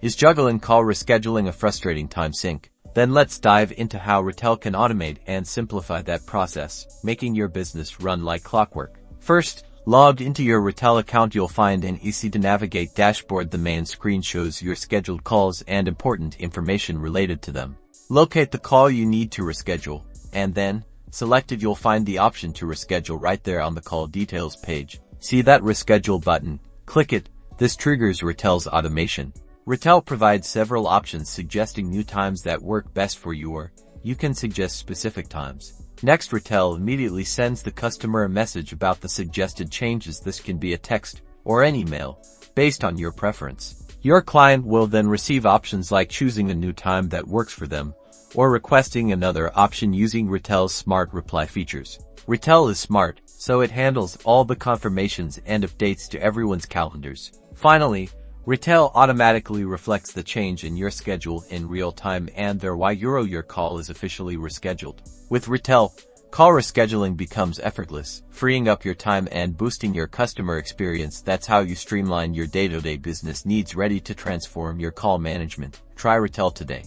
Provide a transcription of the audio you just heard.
Is juggling call rescheduling a frustrating time sink? Then let's dive into how Retell can automate and simplify that process, making your business run like clockwork. First, logged into your Retell account, you'll find an easy-to-navigate dashboard. The main screen shows your scheduled calls and important information related to them. Locate the call you need to reschedule, and then, selected, you'll find the option to reschedule right there on the call details page. See that Reschedule button? Click it. This triggers Retell's automation. Retell provides several options suggesting new times that work best for you, or you can suggest specific times. Next, Retell immediately sends the customer a message about the suggested changes. This can be a text or an email, based on your preference. Your client will then receive options like choosing a new time that works for them, or requesting another option using Retell's smart reply features. Retell is smart, so it handles all the confirmations and updates to everyone's calendars. Finally, Retell automatically reflects the change in your schedule in real time, and thereby your call is officially rescheduled. With Retell, call rescheduling becomes effortless, freeing up your time and boosting your customer experience. That's how you streamline your day-to-day business needs. Ready to transform your call management? Try Retell today.